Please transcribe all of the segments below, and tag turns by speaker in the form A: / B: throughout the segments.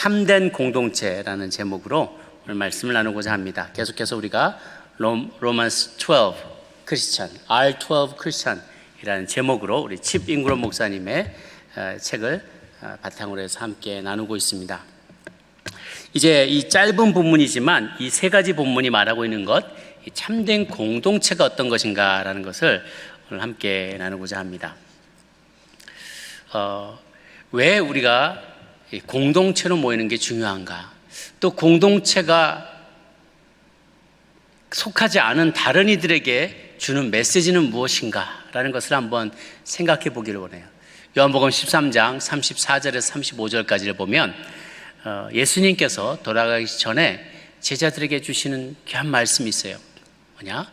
A: 참된 공동체라는 제목으로 오늘 말씀을 나누고자 합니다. 계속해서 우리가 로마스 12 크리스천, R12 크리스천이라는 제목으로 우리 칩 잉그럼 목사님의 책을 바탕으로 해서 함께 나누고 있습니다. 이제 이 짧은 본문이지만 이 세 가지 본문이 말하고 있는 것, 이 참된 공동체가 어떤 것인가라는 것을 오늘 함께 나누고자 합니다. 왜 우리가 공동체로 모이는 게 중요한가? 또 공동체가 속하지 않은 다른 이들에게 주는 메시지는 무엇인가? 라는 것을 한번 생각해 보기를 원해요. 요한복음 13장 34절에서 35절까지를 보면 예수님께서 돌아가기 전에 제자들에게 주시는 귀한 말씀이 있어요. 뭐냐?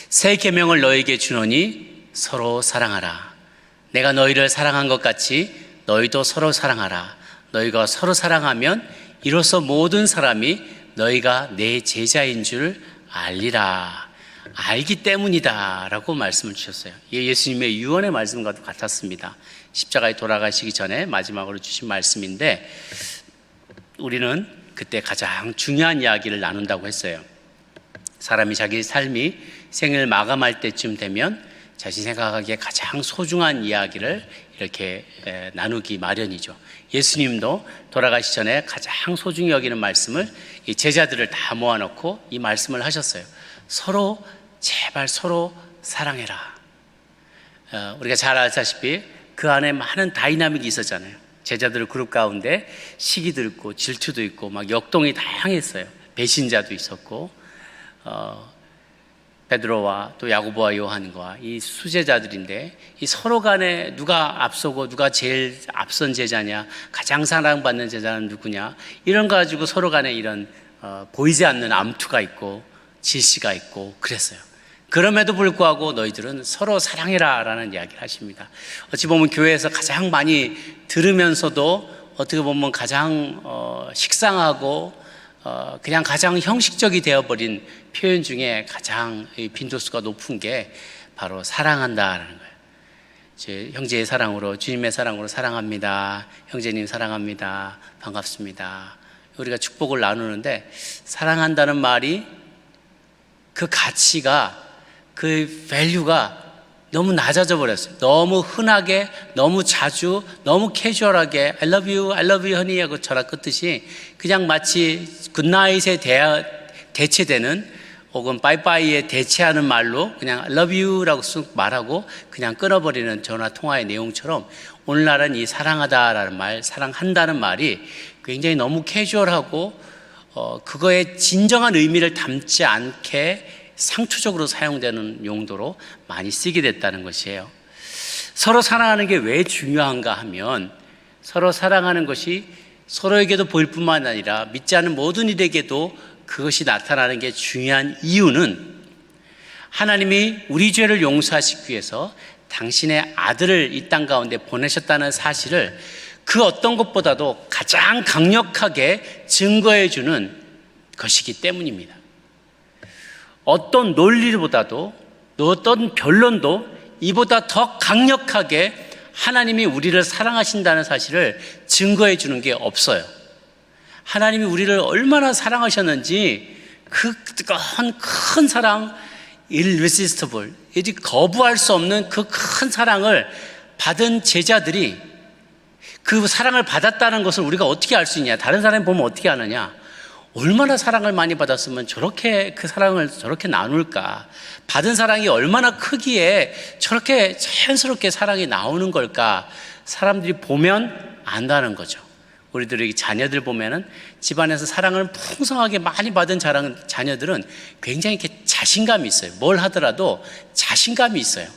A: 새 계명을 너희에게 주노니 서로 사랑하라. 내가 너희를 사랑한 것 같이 너희도 서로 사랑하라. 너희가 서로 사랑하면 이로써 모든 사람이 너희가 내 제자인 줄 알리라. 알기 때문이다 라고 말씀을 주셨어요. 이게 예수님의 유언의 말씀과도 같았습니다. 십자가에 돌아가시기 전에 마지막으로 주신 말씀인데, 우리는 그때 가장 중요한 이야기를 나눈다고 했어요. 사람이 자기 삶이 생을 마감할 때쯤 되면 자신이 생각하기에 가장 소중한 이야기를 이렇게 나누기 마련이죠. 예수님도 돌아가시 전에 가장 소중히 여기는 말씀을 이 제자들을 다 모아놓고 이 말씀을 하셨어요. 서로, 제발 서로 사랑해라. 우리가 잘 알다시피 그 안에 많은 다이나믹이 있었잖아요. 제자들 그룹 가운데 시기도 있고 질투도 있고 막 역동이 다양했어요. 배신자도 있었고, 베드로와 또 야고보와 요한과 이 수제자들인데, 이 서로 간에 누가 앞서고 누가 제일 앞선 제자냐, 가장 사랑받는 제자는 누구냐, 이런 거 가지고 서로 간에 이런 보이지 않는 암투가 있고 질시가 있고 그랬어요. 그럼에도 불구하고 너희들은 서로 사랑해라 라는 이야기를 하십니다. 어찌 보면 교회에서 가장 많이 들으면서도 어떻게 보면 가장 식상하고 그냥 가장 형식적이 되어버린 표현 중에 가장 빈도수가 높은 게 바로 사랑한다라는 거예요. 제 형제의 사랑으로, 주님의 사랑으로 사랑합니다. 형제님 사랑합니다. 반갑습니다. 우리가 축복을 나누는데, 사랑한다는 말이 그 가치가, 그 밸류가 너무 낮아져 버렸어요. 너무 흔하게, 너무 자주, 너무 캐주얼하게 I love you, I love you honey 하고 전화 끊듯이 그냥 마치 굿나잇에 대체되는, 혹은 빠이빠이에 대체하는 말로 그냥 I love you라고 쑥 말하고 그냥 끊어버리는 전화 통화의 내용처럼, 오늘날은 이 사랑하다라는 말, 사랑한다는 말이 굉장히 너무 캐주얼하고 그거의 진정한 의미를 담지 않게 상투적으로 사용되는 용도로 많이 쓰게 됐다는 것이에요. 서로 사랑하는 게 왜 중요한가 하면, 서로 사랑하는 것이 서로에게도 보일 뿐만 아니라 믿지 않는 모든 이에게도 그것이 나타나는 게 중요한 이유는, 하나님이 우리 죄를 용서하시기 위해서 당신의 아들을 이 땅 가운데 보내셨다는 사실을 그 어떤 것보다도 가장 강력하게 증거해 주는 것이기 때문입니다. 어떤 논리보다도, 어떤 변론도 이보다 더 강력하게 하나님이 우리를 사랑하신다는 사실을 증거해 주는 게 없어요. 하나님이 우리를 얼마나 사랑하셨는지, 그 뜨거운 큰 사랑, irresistible, 거부할 수 없는 그 큰 사랑을 받은 제자들이 그 사랑을 받았다는 것을 우리가 어떻게 알 수 있냐? 다른 사람이 보면 어떻게 아느냐? 얼마나 사랑을 많이 받았으면 저렇게 그 사랑을 저렇게 나눌까? 받은 사랑이 얼마나 크기에 저렇게 자연스럽게 사랑이 나오는 걸까? 사람들이 보면 안다는 거죠. 우리들의 자녀들 보면은 집안에서 사랑을 풍성하게 많이 받은 자녀들은 굉장히 이렇게 자신감이 있어요. 뭘 하더라도 자신감이 있어요.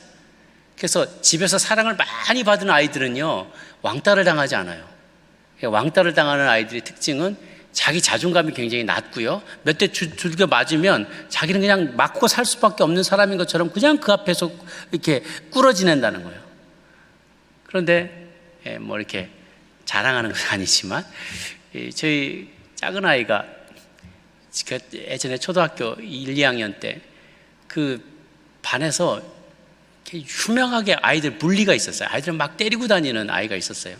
A: 그래서 집에서 사랑을 많이 받은 아이들은요, 왕따를 당하지 않아요. 왕따를 당하는 아이들의 특징은 자기 자존감이 굉장히 낮고요, 몇 대 두들겨 맞으면 자기는 그냥 맞고 살 수밖에 없는 사람인 것처럼 그냥 그 앞에서 이렇게 꿇어 지낸다는 거예요. 그런데 뭐 이렇게 자랑하는 건 아니지만, 저희 작은 아이가 예전에 초등학교 1, 2학년 때 그 반에서 유명하게 아이들 bully가 있었어요. 아이들 막 때리고 다니는 아이가 있었어요.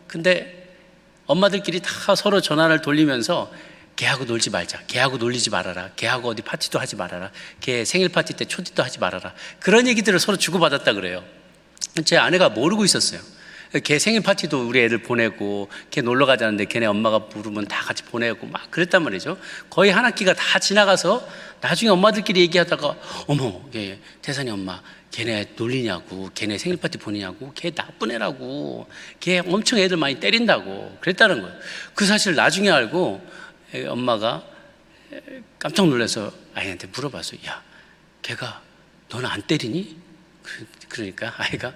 A: 근데 엄마들끼리 다 서로 전화를 돌리면서 걔하고 놀지 말자, 걔하고 놀리지 말아라, 걔하고 어디 파티도 하지 말아라, 걔 생일 파티 때 초대도 하지 말아라, 그런 얘기들을 서로 주고받았다 그래요. 제 아내가 모르고 있었어요. 걔 생일 파티도 우리 애들 보내고, 걔 놀러 가자는데 걔네 엄마가 부르면 다 같이 보내고 막 그랬단 말이죠. 거의 한 학기가 다 지나가서 나중에 엄마들끼리 얘기하다가, 어머, 태산이 엄마 걔네 놀리냐고, 걔네 생일 파티 보내냐고, 걔 나쁜 애라고, 걔 엄청 애들 많이 때린다고 그랬다는 거예요. 그 사실을 나중에 알고 엄마가 깜짝 놀라서 아이한테 물어봤어요. 야, 걔가 너는 안 때리니? 그러니까 아이가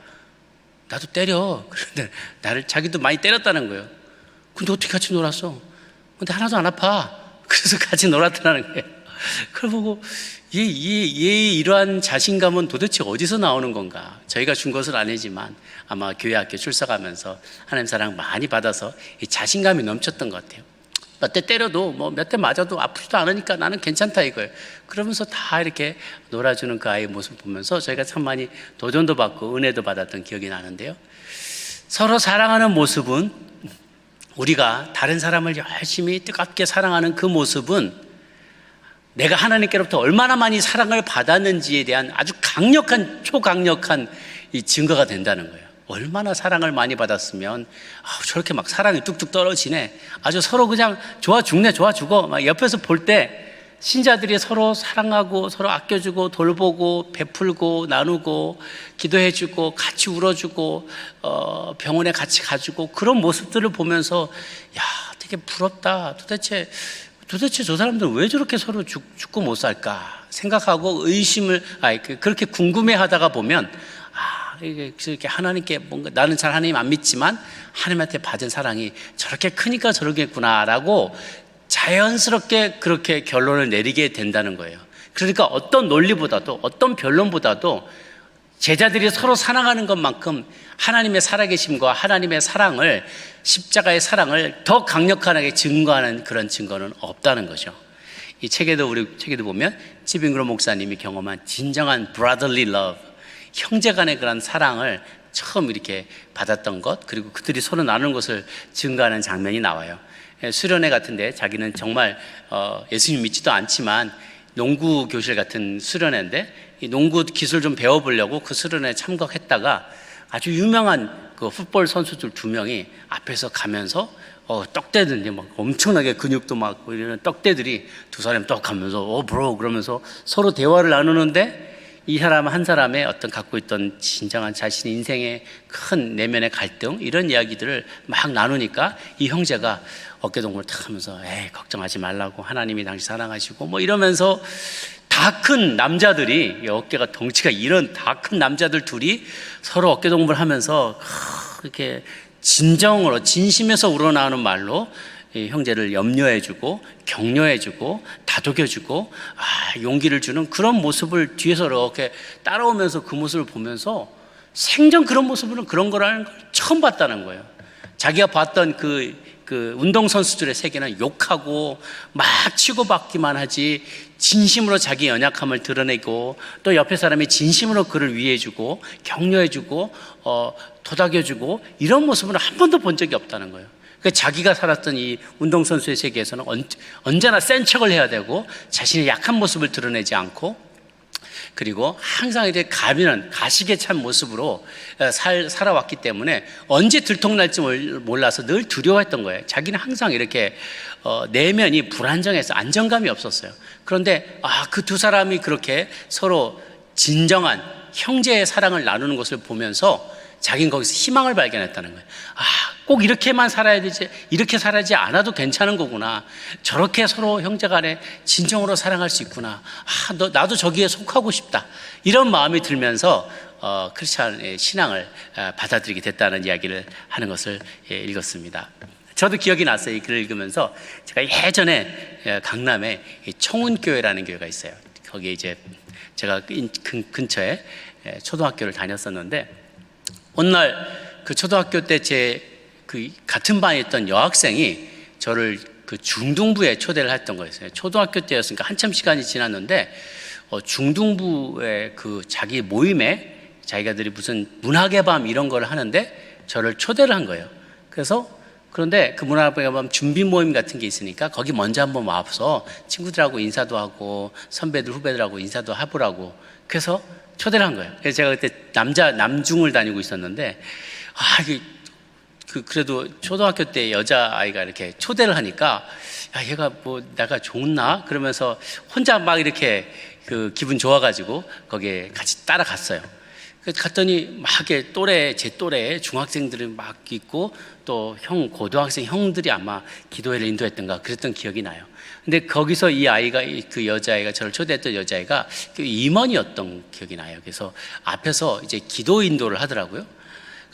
A: 나도 때려. 그런데 나를 자기도 많이 때렸다는 거예요. 근데 어떻게 같이 놀았어? 근데 하나도 안 아파. 그래서 같이 놀았다는 거예요. 그걸 보고 얘의 이러한 자신감은 도대체 어디서 나오는 건가? 저희가 준 것은 아니지만 아마 교회 학교 출석하면서 하나님 사랑 많이 받아서 이 자신감이 넘쳤던 것 같아요. 몇 대 때려도 뭐 몇 대 맞아도 아프지도 않으니까 나는 괜찮다 이거예요. 그러면서 다 이렇게 놀아주는 그 아이의 모습 보면서 저희가 참 많이 도전도 받고 은혜도 받았던 기억이 나는데요. 서로 사랑하는 모습은, 우리가 다른 사람을 열심히 뜨겁게 사랑하는 그 모습은 내가 하나님께로부터 얼마나 많이 사랑을 받았는지에 대한 아주 강력한, 초강력한 이 증거가 된다는 거예요. 얼마나 사랑을 많이 받았으면 저렇게 막 사랑이 뚝뚝 떨어지네, 아주 서로 그냥 좋아 죽네, 좋아 죽어, 막 옆에서 볼 때 신자들이 서로 사랑하고 서로 아껴주고 돌보고 베풀고 나누고 기도해주고 같이 울어주고 병원에 같이 가주고 그런 모습들을 보면서 야, 되게 부럽다. 도대체 저 사람들은 왜 저렇게 서로 죽고 못 살까 생각하고 의심을, 그렇게 궁금해하다가 보면 이게 하나님께 뭔가, 나는 잘 하나님 안 믿지만 하나님한테 받은 사랑이 저렇게 크니까 저러겠구나라고 자연스럽게 그렇게 결론을 내리게 된다는 거예요. 그러니까 어떤 논리보다도 어떤 변론보다도 제자들이 서로 사랑하는 것만큼 하나님의 살아계심과 하나님의 사랑을, 십자가의 사랑을 더 강력하게 증거하는 그런 증거는 없다는 거죠. 이 책에도, 우리 책에도 보면 치빙그로 목사님이 경험한 진정한 brotherly love, 형제 간의 그런 사랑을 처음 이렇게 받았던 것, 그리고 그들이 서로 나누는 것을 증거하는 장면이 나와요. 수련회 같은데 자기는 정말 예수님 믿지도 않지만 농구 교실 같은 수련회인데 이 농구 기술 좀 배워보려고 그 수련회에 참석했다가 아주 유명한 그 풋볼 선수들 2명이 앞에서 가면서 떡대든지 막 엄청나게 근육도 막 이런 떡대들이 두 사람이 떡 가면서 브로 그러면서 서로 대화를 나누는데 이 사람 한 사람의 어떤 갖고 있던 진정한 자신 인생의 큰 내면의 갈등, 이런 이야기들을 막 나누니까 이 형제가 어깨동무를 탁 하면서 걱정하지 말라고, 하나님이 당신 사랑하시고 뭐 이러면서 다 큰 남자들이, 어깨가 덩치가 이런 다 큰 남자들 둘이 서로 어깨동무를 하면서 이렇게 진정으로 진심에서 우러나오는 말로 이 형제를 염려해주고 격려해주고 다독여주고 용기를 주는 그런 모습을 뒤에서 이렇게 따라오면서 그 모습을 보면서 생전 그런 모습으로 그런 거라는 걸 처음 봤다는 거예요. 자기가 봤던 그 운동선수들의 세계는 욕하고 막 치고받기만 하지 진심으로 자기 연약함을 드러내고 또 옆에 사람이 진심으로 그를 위해주고 격려해주고 도닥여주고 이런 모습을 한 번도 본 적이 없다는 거예요. 그러니까 자기가 살았던 이 운동선수의 세계에서는 언제나 센 척을 해야 되고 자신의 약한 모습을 드러내지 않고, 그리고 항상 이렇게 가식에 찬 모습으로 살아왔기 때문에 언제 들통날지 몰라서 늘 두려워했던 거예요. 자기는 항상 이렇게 내면이 불안정해서 안정감이 없었어요. 그런데 그 두 사람이 그렇게 서로 진정한 형제의 사랑을 나누는 것을 보면서 자기는 거기서 희망을 발견했다는 거예요. 꼭 이렇게만 살아야 되지, 이렇게 살아야지 않아도 괜찮은 거구나. 저렇게 서로 형제간에 진정으로 사랑할 수 있구나. 나도 저기에 속하고 싶다. 이런 마음이 들면서 크리스찬의 신앙을 받아들이게 됐다는 이야기를 하는 것을 읽었습니다. 저도 기억이 났어요. 이 글을 읽으면서. 제가 예전에 강남에 청운교회라는 교회가 있어요. 거기에 이제 제가 근처에 초등학교를 다녔었는데, 어느 날 그 초등학교 때 같은 반에 있던 여학생이 저를 그 중등부에 초대를 했던 거였어요. 초등학교 때였으니까 한참 시간이 지났는데 중등부의 그 자기 모임에 자기가들이 무슨 문학의 밤 이런 걸 하는데 저를 초대를 한 거예요. 그래서 그런데 그 문화학교에 가면 준비 모임 같은 게 있으니까 거기 먼저 한번 와서 친구들하고 인사도 하고 선배들 후배들하고 인사도 해보라고 그래서 초대를 한 거예요. 그래서 제가 그때 남중을 다니고 있었는데 이게 그래도 초등학교 때 여자아이가 이렇게 초대를 하니까 야, 얘가 뭐 내가 좋나? 그러면서 혼자 막 이렇게 기분 좋아가지고 거기에 같이 따라갔어요. 갔더니 막 이렇게 제 또래 중학생들이 막 있고 또 고등학생 형들이 아마 기도회를 인도했던가 그랬던 기억이 나요. 근데 거기서 이 아이가, 그 여자아이가, 저를 초대했던 여자아이가 임원이었던 기억이 나요. 그래서 앞에서 이제 기도 인도를 하더라고요.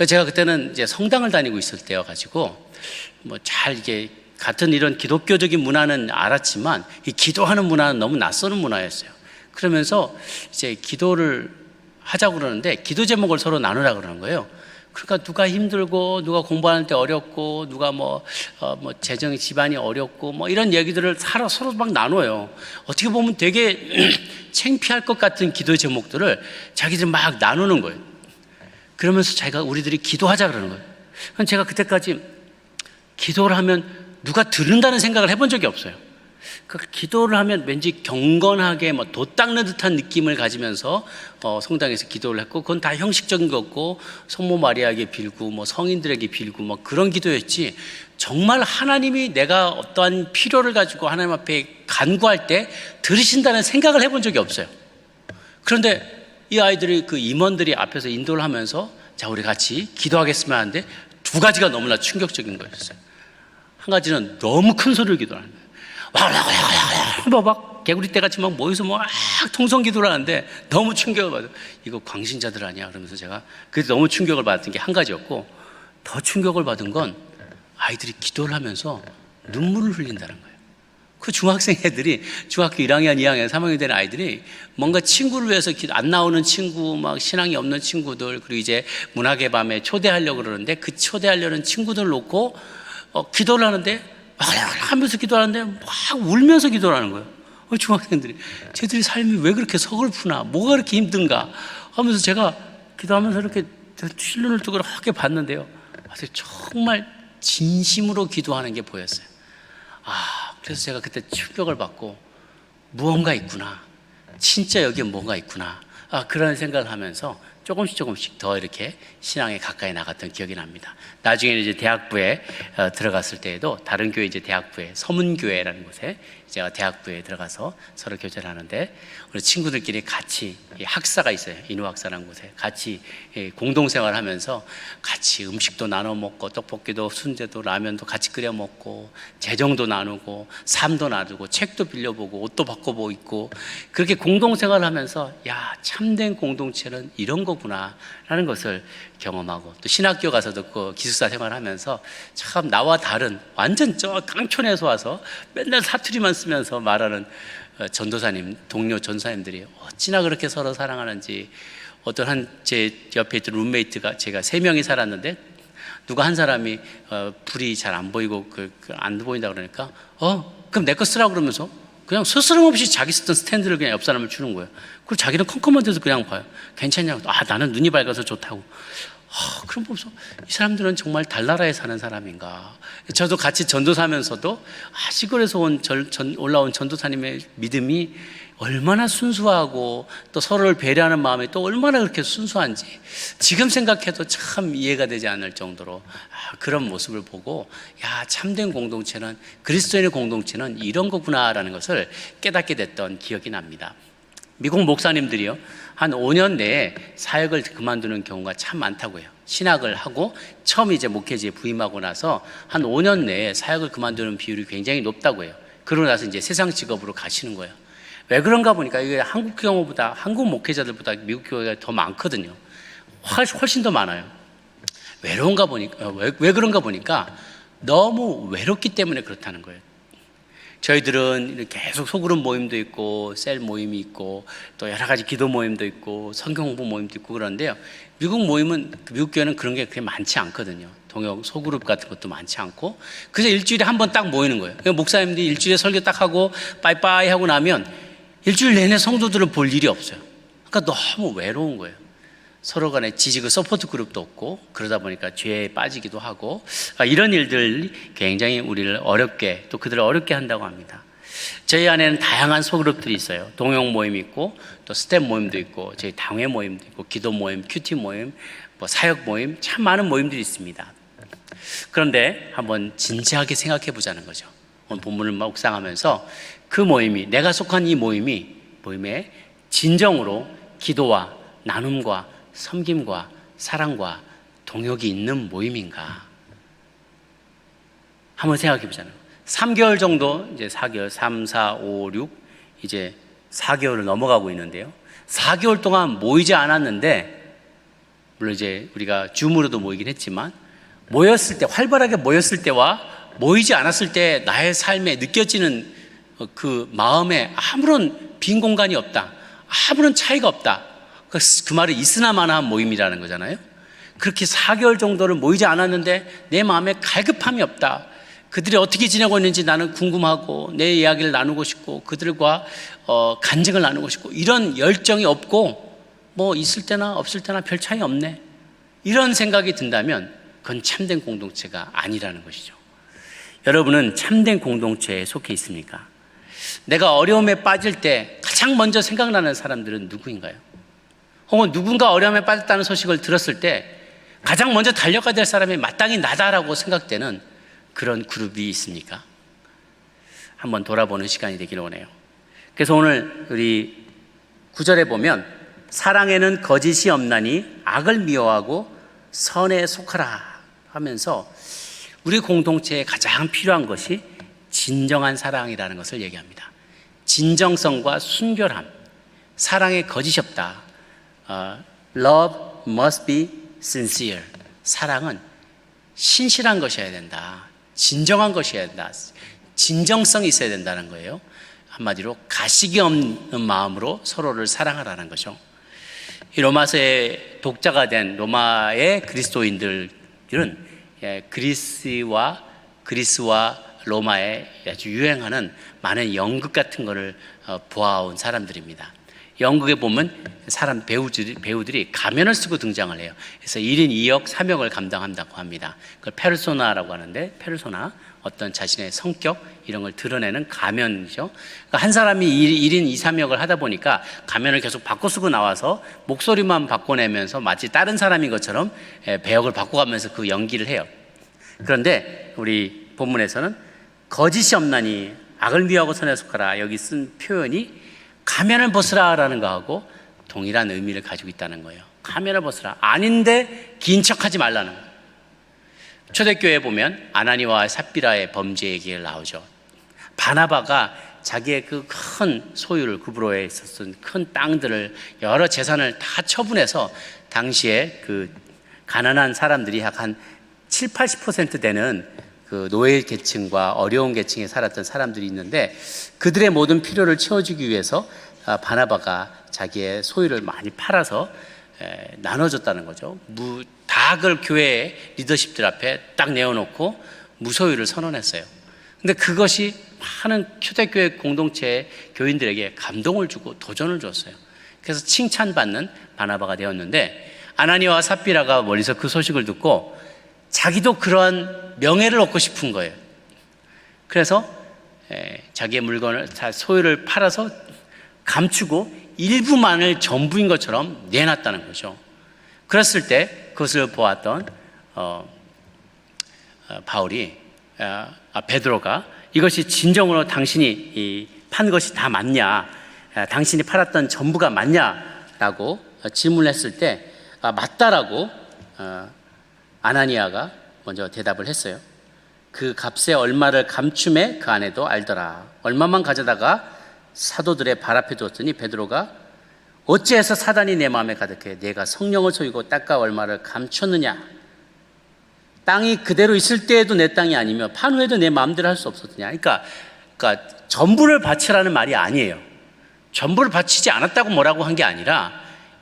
A: 제가 그때는 이제 성당을 다니고 있을 때여가지고 뭐 잘 이게 같은 이런 기독교적인 문화는 알았지만 이 기도하는 문화는 너무 낯선 문화였어요. 그러면서 이제 기도를 하자고 그러는데 기도 제목을 서로 나누라 그러는 거예요. 그러니까 누가 힘들고 누가 공부하는 때 어렵고 누가 뭐 재정 집안이 어렵고 뭐 이런 얘기들을 서로 막 나눠요. 어떻게 보면 되게 창피할 것 같은 기도 제목들을 자기들 막 나누는 거예요. 그러면서 우리들이 기도하자 그러는 거예요. 그럼 제가 그때까지 기도를 하면 누가 들은다는 생각을 해본 적이 없어요. 기도를 하면 왠지 경건하게 도 닦는 듯한 느낌을 가지면서 성당에서 기도를 했고 그건 다 형식적인 거고 성모 마리아에게 빌고 뭐 성인들에게 빌고 뭐 그런 기도였지 정말 하나님이 내가 어떠한 필요를 가지고 하나님 앞에 간구할 때 들으신다는 생각을 해본 적이 없어요. 그런데 이 아이들이 그 임원들이 앞에서 인도를 하면서 자 우리 같이 기도하겠으면 하는데 두 가지가 너무나 충격적인 거였어요. 한 가지는 너무 큰 소리를 기도하는 거예요. 막 개구리 떼같이 막 모여서 막 통성 기도를 하는데 너무 충격을 받아요. 이거 광신자들 아니야? 그러면서 제가 그래서 너무 충격을 받았던 게 한 가지였고 더 충격을 받은 건 아이들이 기도를 하면서 눈물을 흘린다는 거예요. 그 중학생 애들이 중학교 1학년, 2학년, 3학년 되는 아이들이 뭔가 친구를 위해서 안 나오는 친구, 막 신앙이 없는 친구들 그리고 이제 문학의 밤에 초대하려고 그러는데 그 초대하려는 친구들 놓고 기도를 하는데 하면서 기도하는데 막 울면서 기도를 하는 거예요. 중학생들이 쟤들이 삶이 왜 그렇게 서글프나 뭐가 그렇게 힘든가 하면서 제가 기도하면서 이렇게 실눈을 뜨고 이렇게 봤는데요. 정말 진심으로 기도하는 게 보였어요. 그래서 제가 그때 충격을 받고 무언가 있구나. 진짜 여기에 뭔가 있구나. 그런 생각을 하면서 조금씩 더 이렇게 신앙에 가까이 나갔던 기억이 납니다. 나중에는 이제 대학부에 들어갔을 때에도 다른 교회 이제 대학부에 서문교회라는 곳에 제가 대학부에 들어가서 서로 교제를 하는데 우리 친구들끼리 같이 학사가 있어요. 인후학사라는 곳에 같이 공동생활을 하면서 같이 음식도 나눠 먹고 떡볶이도 순대도 라면도 같이 끓여 먹고 재정도 나누고 삶도 나누고 책도 빌려보고 옷도 바꿔보고 있고 그렇게 공동생활을 하면서 야 참된 공동체는 이런 거구나 라는 것을 경험하고 또 신학교 가서도 그 기숙사 생활하면서 참 나와 다른 완전 저 깡촌에서 와서 맨날 사투리만 쓰면서 말하는 전도사님, 동료 전도사님들이 어찌나 그렇게 서로 사랑하는지 어떤 제 옆에 있던 룸메이트가 제가 3명이 살았는데 누가 한 사람이 불이 잘 안 보이고 안 보인다 그러니까 그럼 내 거 쓰라고 그러면서 그냥 스스럼 없이 자기 쓰던 스탠드를 그냥 옆 사람을 주는 거예요. 그리고 자기는 컴컴한 데서 그냥 봐요. 괜찮냐고. 나는 눈이 밝아서 좋다고. 그럼 보면서 이 사람들은 정말 달나라에 사는 사람인가. 저도 같이 전도사면서도 시골에서 올라온 전도사님의 믿음이 얼마나 순수하고 또 서로를 배려하는 마음이 또 얼마나 그렇게 순수한지 지금 생각해도 참 이해가 되지 않을 정도로 그런 모습을 보고 야 참된 공동체는 그리스도인의 공동체는 이런 거구나라는 것을 깨닫게 됐던 기억이 납니다. 미국 목사님들이요 한 5년 내에 사역을 그만두는 경우가 참 많다고 해요. 신학을 하고 처음 이제 목회지에 부임하고 나서 한 5년 내에 사역을 그만두는 비율이 굉장히 높다고 해요. 그러고 나서 이제 세상 직업으로 가시는 거예요. 왜 그런가 보니까 이게 한국 목회자들보다 미국 교회가 더 많거든요. 훨씬 더 많아요. 왜 그런가 보니까 너무 외롭기 때문에 그렇다는 거예요. 저희들은 계속 소그룹 모임도 있고 셀 모임이 있고 또 여러 가지 기도 모임도 있고 성경 공부 모임도 있고 그런데요. 미국 교회는 그런 게 그렇게 많지 않거든요. 동역 소그룹 같은 것도 많지 않고 그래서 일주일에 한 번 딱 모이는 거예요. 그러니까 목사님들이 일주일에 설교 딱 하고 빠이빠이 하고 나면 일주일 내내 성도들을 볼 일이 없어요. 그러니까 너무 외로운 거예요. 서로 간에 지지고 서포트 그룹도 없고 그러다 보니까 죄에 빠지기도 하고 이런 일들이 굉장히 우리를 어렵게 또 그들을 어렵게 한다고 합니다. 저희 안에는 다양한 소그룹들이 있어요. 동영 모임이 있고 또 스텝 모임도 있고 저희 당회 모임도 있고 기도 모임, 큐티 모임, 뭐 사역 모임 참 많은 모임들이 있습니다. 그런데 한번 진지하게 생각해 보자는 거죠. 오늘 본문을 묵상하면서 그 모임이 내가 속한 이 모임에 진정으로 기도와 나눔과 섬김과 사랑과 동역이 있는 모임인가? 한번 생각해 보자는 거예요. 3개월 정도, 이제 4개월, 3, 4, 5, 6, 이제 4개월을 넘어가고 있는데요. 4개월 동안 모이지 않았는데, 물론 이제 우리가 줌으로도 모이긴 했지만, 모였을 때, 활발하게 모였을 때와 모이지 않았을 때 나의 삶에 느껴지는 그 마음에 아무런 빈 공간이 없다. 아무런 차이가 없다. 그 말은 있으나마나한 모임이라는 거잖아요. 그렇게 4개월 정도를 모이지 않았는데 내 마음에 갈급함이 없다. 그들이 어떻게 지내고 있는지 나는 궁금하고 내 이야기를 나누고 싶고 그들과 간증을 나누고 싶고 이런 열정이 없고 뭐 있을 때나 없을 때나 별 차이 없네. 이런 생각이 든다면 그건 참된 공동체가 아니라는 것이죠. 여러분은 참된 공동체에 속해 있습니까? 내가 어려움에 빠질 때 가장 먼저 생각나는 사람들은 누구인가요? 혹은 누군가 어려움에 빠졌다는 소식을 들었을 때 가장 먼저 달려가야 될 사람이 마땅히 나다라고 생각되는 그런 그룹이 있습니까? 한번 돌아보는 시간이 되기를 원해요. 그래서 오늘 우리 9절에 보면 사랑에는 거짓이 없나니 악을 미워하고 선에 속하라 하면서 우리 공동체에 가장 필요한 것이 진정한 사랑이라는 것을 얘기합니다. 진정성과 순결함, 사랑에 거짓이 없다. Love must be sincere. 사랑은 신실한 것이어야 된다. 진정한 것이어야 된다. 진정성이 있어야 된다는 거예요. 한마디로 가식이 없는 마음으로 서로를 사랑하라는 거죠. 이 로마서의 독자가 된 로마의 그리스도인들은 그리스와 로마에 아주 유행하는 많은 연극 같은 거를 보아온 사람들입니다. 연극에 보면 배우들이 가면을 쓰고 등장을 해요. 그래서 1인 2역 3역을 감당한다고 합니다. 그걸 페르소나라고 하는데, 페르소나, 어떤 자신의 성격 이런 걸 드러내는 가면이죠. 그러니까 한 사람이 1인 2, 3역을 하다 보니까 가면을 계속 바꿔 쓰고 나와서 목소리만 바꿔내면서 마치 다른 사람인 것처럼 배역을 바꿔가면서 그 연기를 해요. 그런데 우리 본문에서는 거짓이 없나니 악을 미워하고 선에 속하라, 여기 쓴 표현이 가면을 벗으라라는 거하고 동일한 의미를 가지고 있다는 거예요. 가면을 벗으라. 아닌데 긴 척하지 말라는 거예요. 초대교회에 보면 아나니와 삽비라의 범죄 얘기가 나오죠. 바나바가 자기의 그 큰 소유를, 구브로에 있었던 큰 땅들을, 여러 재산을 다 처분해서 당시에 그 가난한 사람들이 약 한 7, 80% 되는 그 노예 계층과 어려운 계층에 살았던 사람들이 있는데 그들의 모든 필요를 채워주기 위해서 바나바가 자기의 소유를 많이 팔아서 나눠줬다는 거죠. 다 그걸 교회의 리더십들 앞에 딱 내어놓고 무소유를 선언했어요. 근데 그것이 많은 초대교회 공동체의 교인들에게 감동을 주고 도전을 줬어요. 그래서 칭찬받는 바나바가 되었는데 아나니와 삽비라가 멀리서 그 소식을 듣고 자기도 그러한 명예를 얻고 싶은 거예요. 그래서 자기의 물건을, 소유를 팔아서 감추고 일부만을 전부인 것처럼 내놨다는 거죠. 그랬을 때 그것을 보았던 베드로가 이것이 진정으로 당신이 판 것이 다 맞냐, 당신이 팔았던 전부가 맞냐라고 질문했을 때 맞다라고 아나니아가 먼저 대답을 했어요. 그 값에 얼마를 감춤해 그 아내도 알더라. 얼마만 가져다가 사도들의 발 앞에 두었더니 베드로가 어찌해서 사단이 내 마음에 가득해 내가 성령을 속이고 땅과 얼마를 감췄느냐. 땅이 그대로 있을 때에도 내 땅이 아니며 판 후에도 내 마음대로 할 수 없었느냐. 그러니까 전부를 바치라는 말이 아니에요. 전부를 바치지 않았다고 뭐라고 한 게 아니라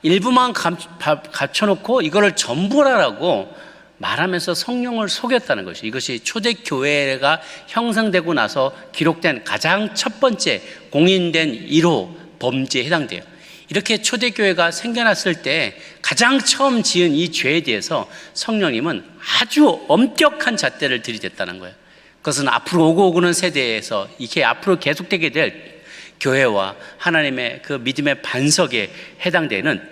A: 일부만 감춰놓고 이거를 전부라라고 말하면서 성령을 속였다는 것이, 이것이 초대교회가 형성되고 나서 기록된 가장 첫 번째 공인된 1호 범죄에 해당돼요. 이렇게 초대교회가 생겨났을 때 가장 처음 지은 이 죄에 대해서 성령님은 아주 엄격한 잣대를 들이댔다는 거예요. 그것은 앞으로 오는 세대에서 이렇게 앞으로 계속되게 될 교회와 하나님의 그 믿음의 반석에 해당되는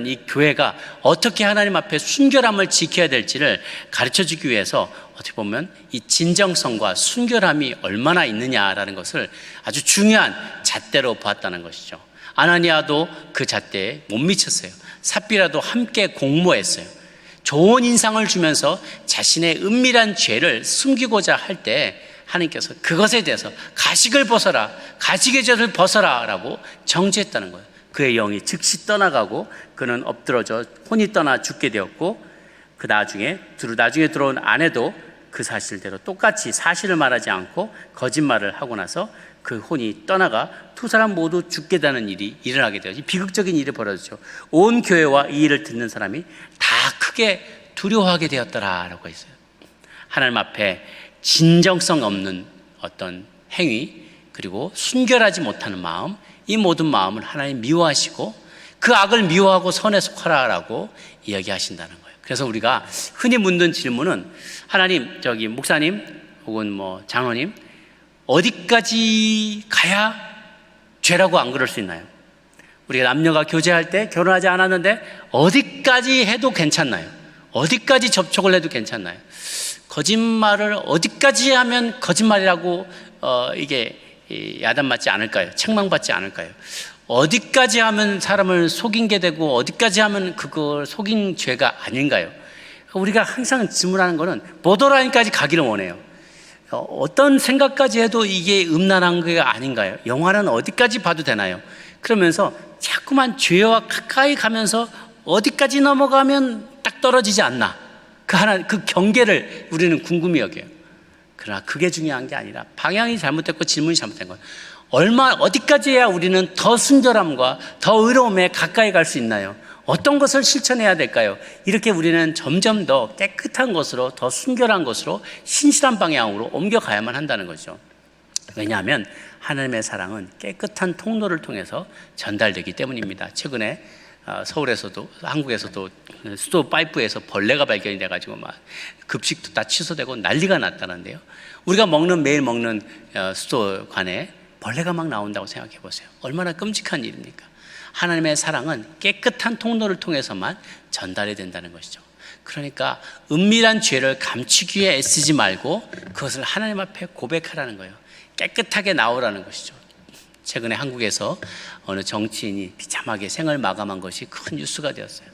A: 이 교회가 어떻게 하나님 앞에 순결함을 지켜야 될지를 가르쳐주기 위해서 어떻게 보면 이 진정성과 순결함이 얼마나 있느냐라는 것을 아주 중요한 잣대로 보았다는 것이죠. 아나니아도 그 잣대에 못 미쳤어요. 삽비라도 함께 공모했어요. 좋은 인상을 주면서 자신의 은밀한 죄를 숨기고자 할 때 하나님께서 그것에 대해서 가식을 벗어라, 가식의 죄를 벗어라 라고 정죄했다는 거예요. 그의 영이 즉시 떠나가고 그는 엎드러져 혼이 떠나 죽게 되었고, 그 나중에 들어온 아내도 그 사실대로 똑같이 사실을 말하지 않고 거짓말을 하고 나서 그 혼이 떠나가 두 사람 모두 죽게 되는 일이 일어나게 되었죠. 비극적인 일이 벌어졌죠. 온 교회와 이 일을 듣는 사람이 다 크게 두려워하게 되었더라라고 했어요. 하나님 앞에 진정성 없는 어떤 행위, 그리고 순결하지 못하는 마음, 이 모든 마음을 하나님 미워하시고 그 악을 미워하고 선에 속하라라고 이야기하신다는 거예요. 그래서 우리가 흔히 묻는 질문은, 하나님, 목사님 혹은 장로님, 어디까지 가야 죄라고 안 그럴 수 있나요? 우리가 남녀가 교제할 때 결혼하지 않았는데 어디까지 해도 괜찮나요? 어디까지 접촉을 해도 괜찮나요? 거짓말을 어디까지 하면 거짓말이라고 이게 야단맞지 않을까요? 책망받지 않을까요? 어디까지 하면 사람을 속인 게 되고 어디까지 하면 그걸 속인 죄가 아닌가요? 우리가 항상 질문하는 거는 보더라인까지 가기를 원해요. 어떤 생각까지 해도 이게 음란한 게 아닌가요? 영화는 어디까지 봐도 되나요? 그러면서 자꾸만 죄와 가까이 가면서 어디까지 넘어가면 딱 떨어지지 않나? 그 경계를 우리는 궁금히 여겨요. 그러나 그게 중요한 게 아니라 방향이 잘못됐고 질문이 잘못된 거예요. 어디까지 해야 우리는 더 순결함과 더 의로움에 가까이 갈 수 있나요? 어떤 것을 실천해야 될까요? 이렇게 우리는 점점 더 깨끗한 것으로, 더 순결한 것으로, 신실한 방향으로 옮겨가야만 한다는 거죠. 왜냐하면 하나님의 사랑은 깨끗한 통로를 통해서 전달되기 때문입니다. 최근에 서울에서도, 한국에서도 수도 파이프에서 벌레가 발견이 돼가지고 막 급식도 다 취소되고 난리가 났다는데요. 우리가 매일 먹는 수도관에 벌레가 막 나온다고 생각해 보세요. 얼마나 끔찍한 일입니까? 하나님의 사랑은 깨끗한 통로를 통해서만 전달이 된다는 것이죠. 그러니까 은밀한 죄를 감추기 위해 애쓰지 말고 그것을 하나님 앞에 고백하라는 거예요. 깨끗하게 나오라는 것이죠. 최근에 한국에서 어느 정치인이 비참하게 생을 마감한 것이 큰 뉴스가 되었어요.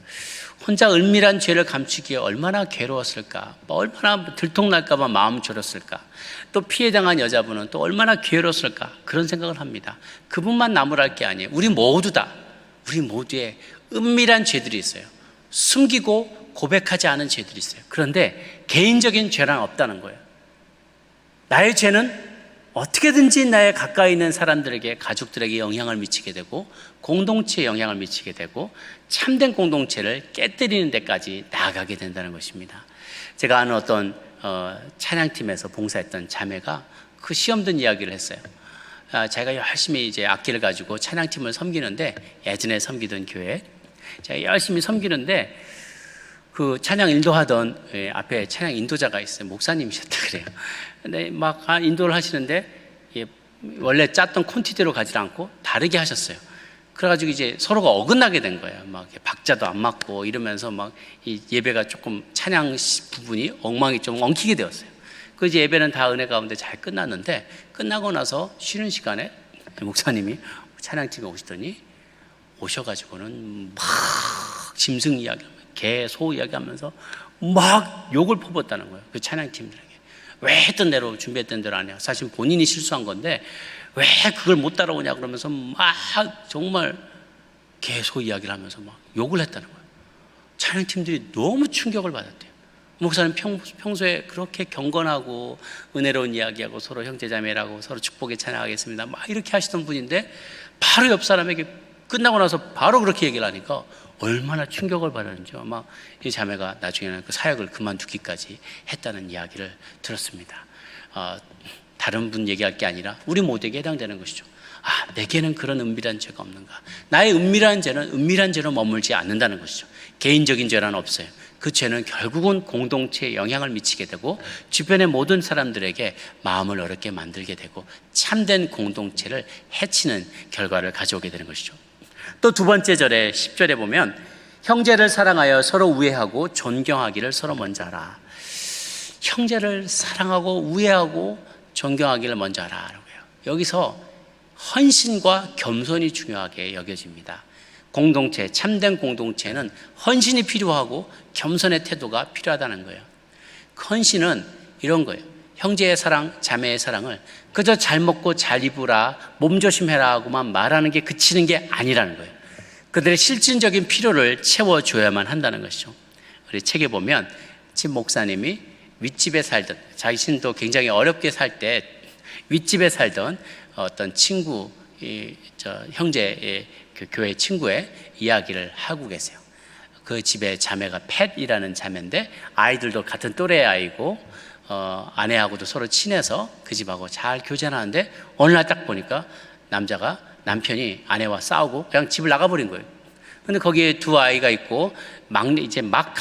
A: 혼자 은밀한 죄를 감추기에 얼마나 괴로웠을까, 얼마나 들통날까 봐 마음 졸였을까, 또 피해당한 여자분은 또 얼마나 괴로웠을까, 그런 생각을 합니다. 그분만 나무랄 게 아니에요. 우리 모두에 은밀한 죄들이 있어요. 숨기고 고백하지 않은 죄들이 있어요. 그런데 개인적인 죄란 없다는 거예요. 나의 죄는 어떻게든지 나의 가까이 있는 사람들에게, 가족들에게 영향을 미치게 되고 공동체에 영향을 미치게 되고 참된 공동체를 깨뜨리는 데까지 나아가게 된다는 것입니다. 제가 아는 어떤 찬양팀에서 봉사했던 자매가 그 시험 든 이야기를 했어요. 제가 열심히 이제 악기를 가지고 찬양팀을 섬기는데, 예전에 섬기던 교회 제가 열심히 섬기는데 그 찬양 인도하던 앞에 찬양 인도자가 있어요. 목사님이셨다 그래요. 근데 막 인도를 하시는데 원래 짰던 콘티대로 가지 않고 다르게 하셨어요. 그래가지고 이제 서로가 어긋나게 된 거예요. 막 박자도 안 맞고 이러면서 막 이 예배가 조금 찬양 부분이 엉망이 좀 엉키게 되었어요. 그 이제 예배는 다 은혜 가운데 잘 끝났는데, 끝나고 나서 쉬는 시간에 목사님이 찬양팀에 오셔가지고는 막 짐승 이야기하면서, 개, 소 이야기하면서 막 욕을 퍼붓다는 거예요. 그 찬양팀들에게. 왜 했던 대로, 준비했던 대로 안 해요? 사실 본인이 실수한 건데 왜 그걸 못 따라오냐 그러면서 막 정말 개, 소 이야기를 하면서 막 욕을 했다는 거예요. 찬양팀들이 너무 충격을 받았대요. 목사님 평소에 그렇게 경건하고 은혜로운 이야기하고 서로 형제자매라고 서로 축복에 찬양하겠습니다 막 이렇게 하시던 분인데, 바로 옆 사람에게 끝나고 나서 바로 그렇게 얘기를 하니까 얼마나 충격을 받았는지요. 막 이 자매가 나중에는 그 사역을 그만두기까지 했다는 이야기를 들었습니다. 다른 분 얘기할 게 아니라 우리 모두에게 해당되는 것이죠. 내게는 그런 은밀한 죄가 없는가? 나의 은밀한 죄는 은밀한 죄로 머물지 않는다는 것이죠. 개인적인 죄란 없어요. 그 죄는 결국은 공동체에 영향을 미치게 되고 주변의 모든 사람들에게 마음을 어렵게 만들게 되고 참된 공동체를 해치는 결과를 가져오게 되는 것이죠. 또 두 번째 절에 10절에 보면 형제를 사랑하여 서로 우애하고 존경하기를 서로 먼저 하라. 형제를 사랑하고 우애하고 존경하기를 먼저 하라고요. 여기서 헌신과 겸손이 중요하게 여겨집니다. 공동체, 참된 공동체는 헌신이 필요하고 겸손의 태도가 필요하다는 거예요. 헌신은 이런 거예요. 형제의 사랑, 자매의 사랑을 그저 잘 먹고 잘 입으라, 몸조심해라 하고만 말하는 게 그치는 게 아니라는 거예요. 그들의 실질적인 필요를 채워줘야만 한다는 것이죠. 우리 책에 보면 집 목사님이 윗집에 살던, 자신도 굉장히 어렵게 살 때 윗집에 살던 어떤 친구, 형제의 그 교회 친구의 이야기를 하고 계세요. 그 집의 자매가 팻이라는 자매인데 아이들도 같은 또래 아이고 아내하고도 서로 친해서 그 집하고 잘 교제하는데 어느 날 딱 보니까 남편이 아내와 싸우고 그냥 집을 나가버린 거예요. 근데 거기에 두 아이가 있고 막내 이제 막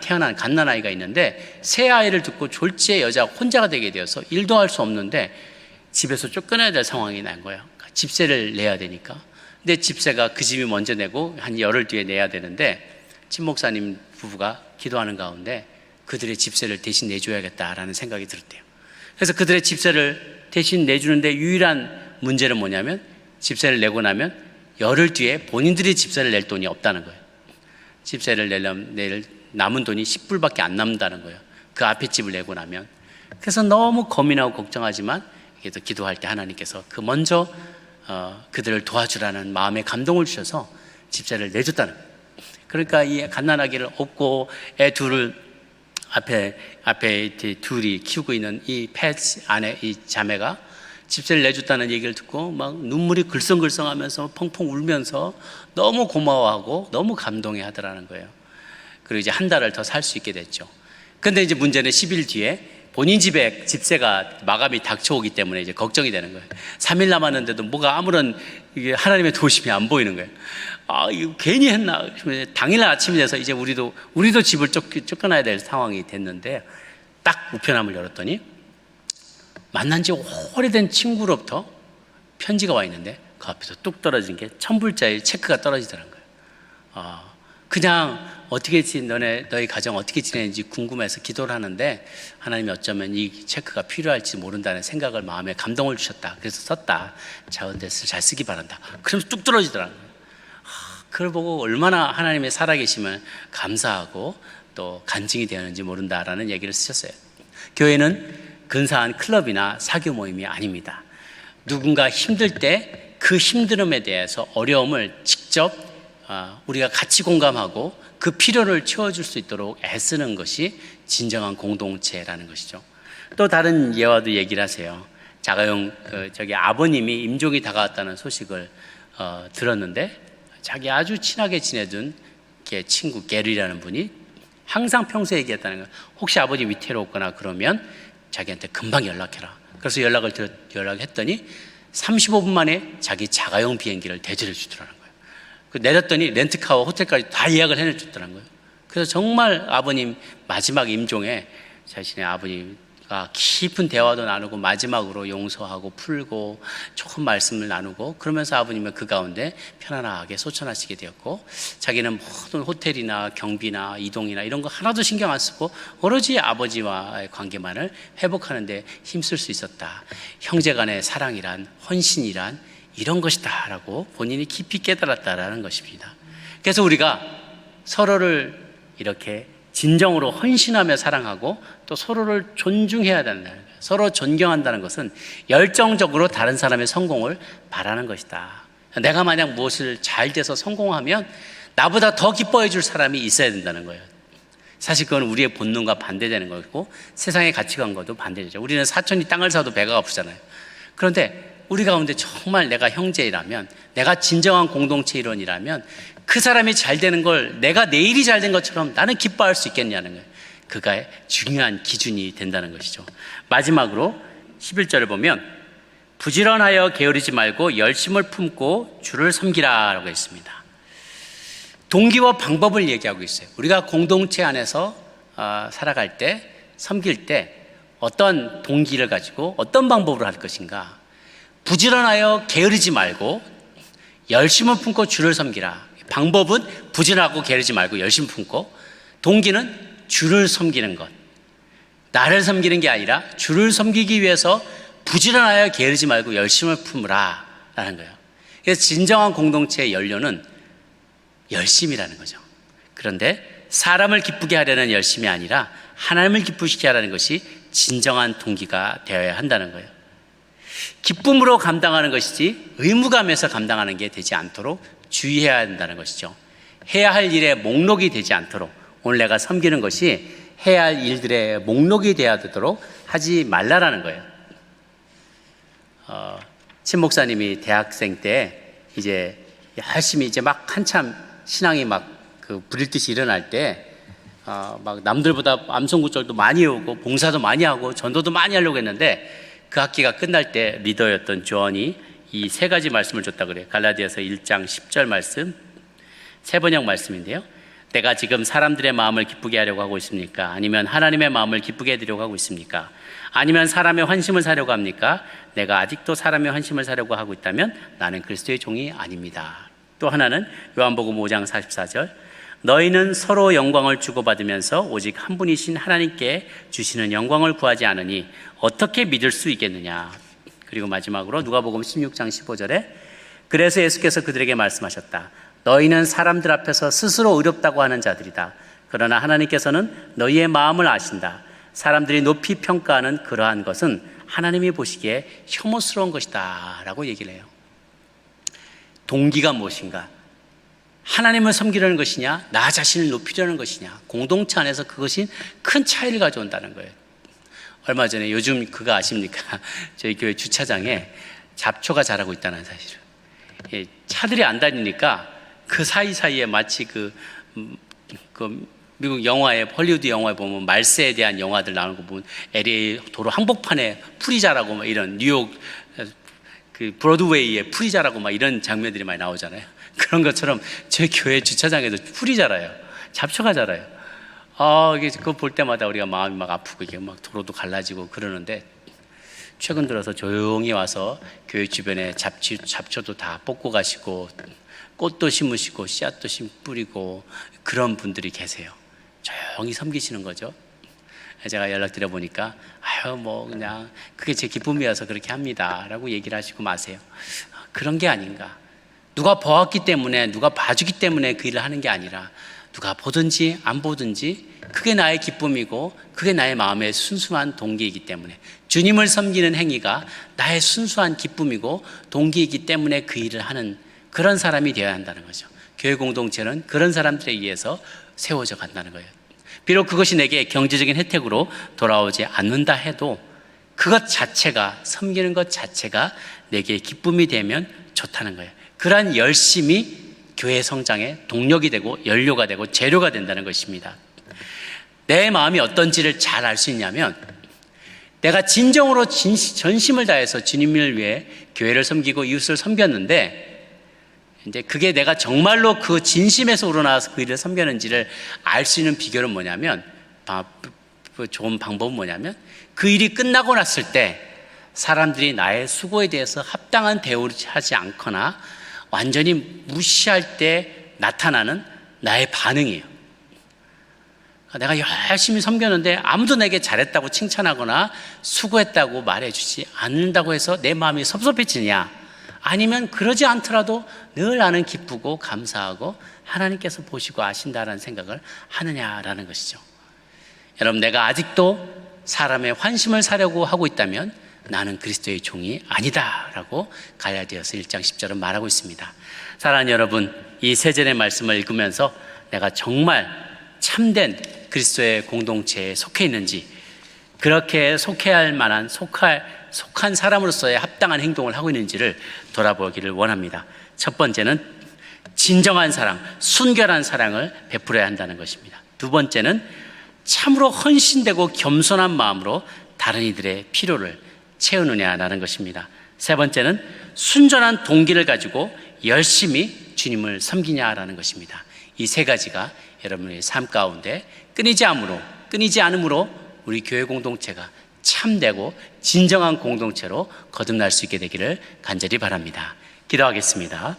A: 태어난 갓난아이가 있는데 새 아이를 듣고 졸지에 여자가 혼자가 되게 되어서 일도 할 수 없는데 집에서 쫓겨나야 될 상황이 난 거예요. 집세를 내야 되니까. 근데 집세가 그 집이 먼저 내고 한 열흘 뒤에 내야 되는데 친 목사님 부부가 기도하는 가운데 그들의 집세를 대신 내줘야겠다라는 생각이 들었대요. 그래서 그들의 집세를 대신 내주는데 유일한 문제는 뭐냐면 집세를 내고 나면 열흘 뒤에 본인들이 집세를 낼 돈이 없다는 거예요. 집세를 내려면 남은 돈이 10불밖에 안 남는다는 거예요. 그 앞에 집을 내고 나면. 그래서 너무 고민하고 걱정하지만 그래도 기도할 때 하나님께서 먼저 그들을 도와주라는 마음의 감동을 주셔서 집세를 내줬다는 거예요. 그러니까 이 갓난아기를 업고 애 둘을 앞에 둘이 키우고 있는 이 팻 안에 이 자매가 집세를 내줬다는 얘기를 듣고 막 눈물이 글썽글썽하면서 펑펑 울면서 너무 고마워하고 너무 감동해 하더라는 거예요. 그리고 이제 한 달을 더 살 수 있게 됐죠. 근데 이제 문제는 10일 뒤에 본인 집에 집세가 마감이 닥쳐오기 때문에 이제 걱정이 되는 거예요. 3일 남았는데도 뭐가 아무런 이게 하나님의 도우심이 안 보이는 거예요. 이거 괜히 했나? 당일날 아침이 돼서 이제 우리도 집을 쫓겨나야 될 상황이 됐는데 딱 우편함을 열었더니 만난 지 오래된 친구로부터 편지가 와 있는데 그 앞에서 뚝 떨어진 게 1,000불짜리 체크가 떨어지더라는 거예요. 그냥 너희 가정 어떻게 지내는지 궁금해서 기도를 하는데 하나님이 어쩌면 이 체크가 필요할지 모른다는 생각을 마음에 감동을 주셨다. 그래서 썼다. 자원대를 잘 쓰기 바란다. 그러면서 뚝 떨어지더라는 거예요. 그걸 보고 얼마나 하나님의 살아계심을 감사하고 또 간증이 되었는지 모른다라는 얘기를 쓰셨어요. 교회는 근사한 클럽이나 사교 모임이 아닙니다. 누군가 힘들 때 그 힘듦에 대해서 어려움을 직접 우리가 같이 공감하고 그 필요를 채워줄 수 있도록 애쓰는 것이 진정한 공동체라는 것이죠. 또 다른 예화도 얘기를 하세요. 자가용 아버님이 임종이 다가왔다는 소식을 들었는데 자기 아주 친하게 지내던 친구 게리라는 분이 항상 평소에 얘기했다는 거예요. 혹시 아버지 위태롭거나 그러면 자기한테 금방 연락해라. 그래서 연락했더니 35분 만에 자기 자가용 비행기를 대절해 주더라는 거예요. 내렸더니 렌트카와 호텔까지 다 예약을 해줬더라는 거예요. 그래서 정말 아버님 마지막 임종에 자신의 아버님과 깊은 대화도 나누고 마지막으로 용서하고 풀고 조금 말씀을 나누고 그러면서 아버님은 그 가운데 편안하게 소천하시게 되었고 자기는 모든 호텔이나 경비나 이동이나 이런 거 하나도 신경 안 쓰고 오로지 아버지와의 관계만을 회복하는 데 힘쓸 수 있었다. 형제 간의 사랑이란 헌신이란 이런 것이다 라고 본인이 깊이 깨달았다라는 것입니다. 그래서 우리가 서로를 이렇게 진정으로 헌신하며 사랑하고 또 서로를 존중해야 된다는 거예요. 서로 존경한다는 것은 열정적으로 다른 사람의 성공을 바라는 것이다. 내가 만약 무엇을 잘 돼서 성공하면 나보다 더 기뻐해 줄 사람이 있어야 된다는 거예요. 사실 그건 우리의 본능과 반대되는 거고 세상의 가치관과도 반대되죠. 우리는 사촌이 땅을 사도 배가 아프잖아요. 그런데 우리 가운데 정말 내가 형제이라면, 내가 진정한 공동체 일원이라면 그 사람이 잘 되는 걸 내가 내일이 잘 된 것처럼 나는 기뻐할 수 있겠냐는 거예요. 그가 중요한 기준이 된다는 것이죠. 마지막으로 11절을 보면 부지런하여 게으르지 말고 열심을 품고 주를 섬기라 라고 했습니다. 동기와 방법을 얘기하고 있어요. 우리가 공동체 안에서 살아갈 때, 섬길 때 어떤 동기를 가지고 어떤 방법으로 할 것인가. 부지런하여 게으르지 말고 열심을 품고 주를 섬기라. 방법은 부지런하고 게으르지 말고 열심 품고, 동기는 주를 섬기는 것. 나를 섬기는 게 아니라 주를 섬기기 위해서 부지런하여 게으르지 말고 열심을 품으라 라는 거예요. 그래서 진정한 공동체의 연료는 열심이라는 거죠. 그런데 사람을 기쁘게 하려는 열심이 아니라 하나님을 기쁘시게 하라는 것이 진정한 동기가 되어야 한다는 거예요. 기쁨으로 감당하는 것이지 의무감에서 감당하는 게 되지 않도록 주의해야 한다는 것이죠. 해야 할 일의 목록이 되지 않도록, 오늘 내가 섬기는 것이 해야 할 일들의 목록이 되어야 되도록 하지 말라라는 거예요. 친 목사님이 대학생 때 이제 열심히 이제 막 한참 신앙이 막 부릴 듯이 일어날 때 막 남들보다 암송구절도 많이 오고 봉사도 많이 하고 전도도 많이 하려고 했는데, 그 학기가 끝날 때 리더였던 조언이 이 세 가지 말씀을 줬다 그래요. 갈라디아서 1장 10절 말씀, 세 번역 말씀인데요. 내가 지금 사람들의 마음을 기쁘게 하려고 하고 있습니까? 아니면 하나님의 마음을 기쁘게 해드리려고 하고 있습니까? 아니면 사람의 환심을 사려고 합니까? 내가 아직도 사람의 환심을 사려고 하고 있다면 나는 그리스도의 종이 아닙니다. 또 하나는 요한복음 5장 44절, 너희는 서로 영광을 주고받으면서 오직 한 분이신 하나님께 주시는 영광을 구하지 않으니 어떻게 믿을 수 있겠느냐. 그리고 마지막으로 누가복음 16장 15절에 그래서 예수께서 그들에게 말씀하셨다. 너희는 사람들 앞에서 스스로 의롭다고 하는 자들이다. 그러나 하나님께서는 너희의 마음을 아신다. 사람들이 높이 평가하는 그러한 것은 하나님이 보시기에 혐오스러운 것이다 라고 얘기를 해요. 동기가 무엇인가? 하나님을 섬기려는 것이냐, 나 자신을 높이려는 것이냐, 공동체 안에서 그것이 큰 차이를 가져온다는 거예요. 얼마 전에, 요즘 그거 아십니까? 저희 교회 주차장에 잡초가 자라고 있다는 사실을. 차들이 안 다니니까 그 사이사이에 마치 그 미국 영화에, 헐리우드 영화에 보면 말세에 대한 영화들 나오는 거 보면 LA 도로 한복판에 풀이 자라고 막 이런, 뉴욕 그 브로드웨이에 풀이 자라고 막 이런 장면들이 많이 나오잖아요. 그런 것처럼 저희 교회 주차장에도 풀이 자라요. 잡초가 자라요. 이게 그거 볼 때마다 우리가 마음이 막 아프고 이게 막 도로도 갈라지고 그러는데, 최근 들어서 조용히 와서 교회 주변에 잡초도 다 뽑고 가시고 꽃도 심으시고 씨앗도 뿌리고 그런 분들이 계세요. 조용히 섬기시는 거죠. 제가 연락드려 보니까 그냥 그게 제 기쁨이어서 그렇게 합니다 라고 얘기를 하시고 마세요. 그런 게 아닌가. 누가 보았기 때문에, 누가 봐주기 때문에 그 일을 하는 게 아니라 누가 보든지 안 보든지 그게 나의 기쁨이고 그게 나의 마음의 순수한 동기이기 때문에, 주님을 섬기는 행위가 나의 순수한 기쁨이고 동기이기 때문에 그 일을 하는 그런 사람이 되어야 한다는 거죠. 교회 공동체는 그런 사람들에 의해서 세워져 간다는 거예요. 비록 그것이 내게 경제적인 혜택으로 돌아오지 않는다 해도 그것 자체가, 섬기는 것 자체가 내게 기쁨이 되면 좋다는 거예요. 그러한 열심이 교회 성장의 동력이 되고 연료가 되고 재료가 된다는 것입니다. 내 마음이 어떤지를 잘 알 수 있냐면, 내가 진정으로 전심을 다해서 주님을 위해 교회를 섬기고 이웃을 섬겼는데, 이제 그게 내가 정말로 그 진심에서 우러나와서 그 일을 섬겼는지를 알 수 있는 비결은 뭐냐면, 좋은 방법은 뭐냐면, 그 일이 끝나고 났을 때 사람들이 나의 수고에 대해서 합당한 대우를 하지 않거나 완전히 무시할 때 나타나는 나의 반응이에요. 내가 열심히 섬겼는데 아무도 내게 잘했다고 칭찬하거나 수고했다고 말해주지 않는다고 해서 내 마음이 섭섭해지냐, 아니면 그러지 않더라도 늘 나는 기쁘고 감사하고 하나님께서 보시고 아신다라는 생각을 하느냐라는 것이죠. 여러분, 내가 아직도 사람의 환심을 사려고 하고 있다면 나는 그리스도의 종이 아니다라고 갈라디아서 1장 10절은 말하고 있습니다. 사랑하는 여러분, 이 세 절의 말씀을 읽으면서 내가 정말 참된 그리스도의 공동체에 속해 있는지, 그렇게 속해야 할 만한 속한 사람으로서의 합당한 행동을 하고 있는지를 돌아보기를 원합니다. 첫 번째는 진정한 사랑, 순결한 사랑을 베풀어야 한다는 것입니다. 두 번째는 참으로 헌신되고 겸손한 마음으로 다른 이들의 필요를 채우느냐라는 것입니다. 세 번째는 순전한 동기를 가지고 열심히 주님을 섬기냐라는 것입니다. 이 세 가지가 여러분의 삶 가운데 끊이지 않음으로 우리 교회 공동체가 참되고 진정한 공동체로 거듭날 수 있게 되기를 간절히 바랍니다. 기도하겠습니다.